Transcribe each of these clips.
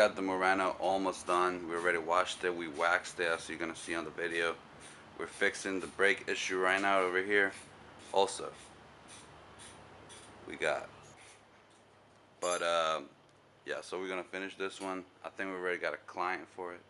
got the Murano almost done. We already washed it. We waxed it, as you're gonna see on the video. We're fixing the brake issue right now over here. Also, we got. But yeah. So we're gonna finish this one. I think we already got a client for it.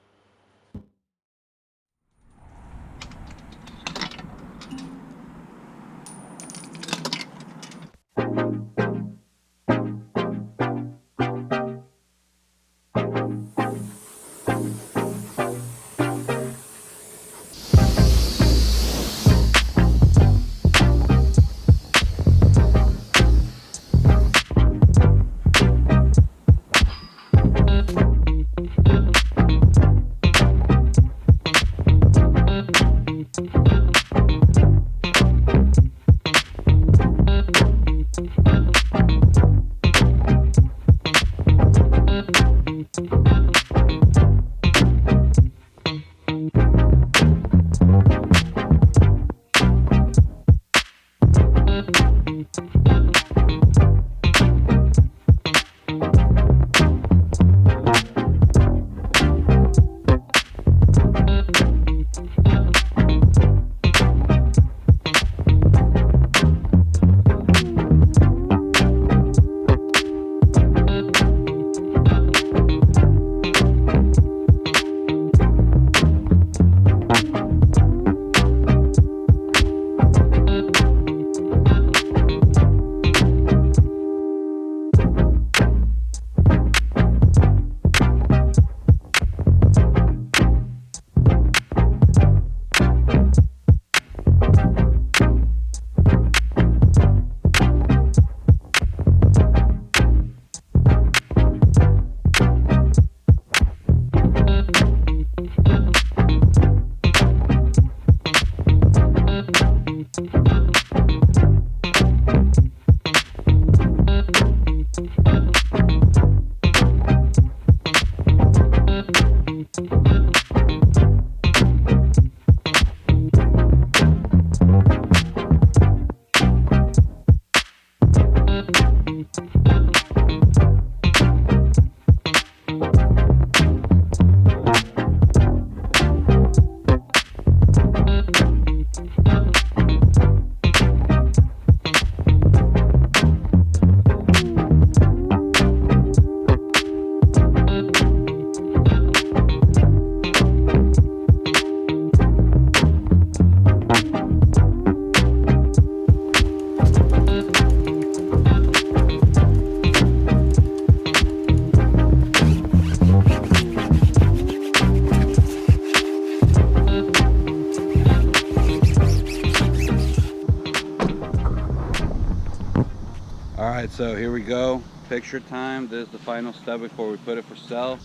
Alright, so here we go. Picture time. This is the final step before we put it for sale.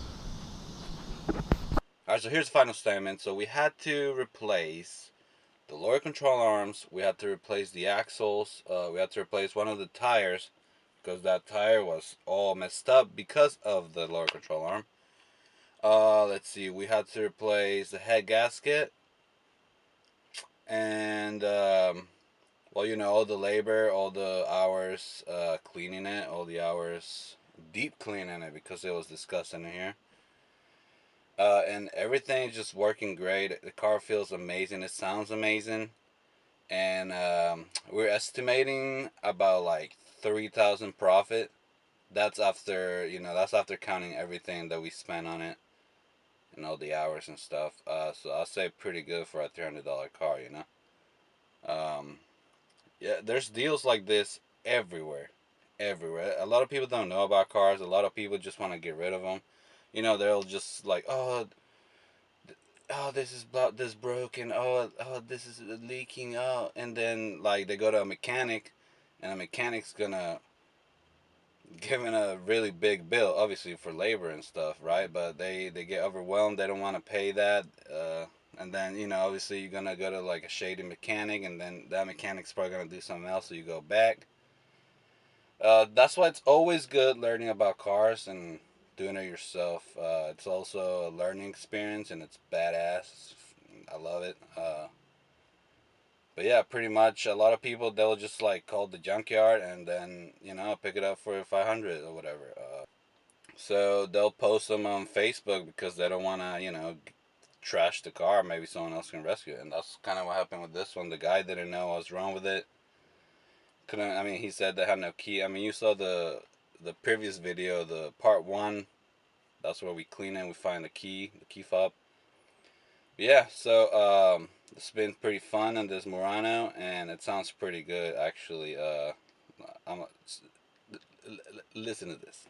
Alright, so here's the final statement. So we had to replace the lower control arms. We had to replace the axles. We had to replace one of the tires because that tire was all messed up because of the lower control arm. Let's see. We had to replace the head gasket. And well, you know, all the labor, all the hours cleaning it, all the hours deep cleaning it because it was disgusting in here. And everything is just working great. The car feels amazing. It sounds amazing. And we're estimating about like 3,000 profit. That's after, you know, that's after counting everything that we spent on it and all the hours and stuff. So I'll say pretty good for a $300 car, you know. Yeah, there's deals like this everywhere, everywhere. A lot of people don't know about cars. A lot of people just want to get rid of them. You know, they'll just like, oh, this broken. Oh, this is leaking. Oh, and then like they go to a mechanic, and a mechanic's gonna give in a really big bill, obviously for labor and stuff, right? But they get overwhelmed. They don't want to pay that. And then, you know, obviously you're gonna go to like a shady mechanic, and then that mechanic's probably gonna do something else, so you go back. That's why it's always good learning about cars and doing it yourself. It's also a learning experience, and it's badass. I love it. But yeah, pretty much a lot of people, they'll just like call the junkyard and then, you know, pick it up for 500 or whatever. So they'll post them on Facebook because they don't want to, trash the car. Maybe someone else can rescue it. And that's kind of what happened with this one. The guy didn't know what was wrong with it. Couldn't. I mean, he said they had no key. I mean, you saw the previous video, the part one. That's where we clean it. We find the key fob. Yeah. So it's been pretty fun in this Murano, and it sounds pretty good actually. I'm listen to this.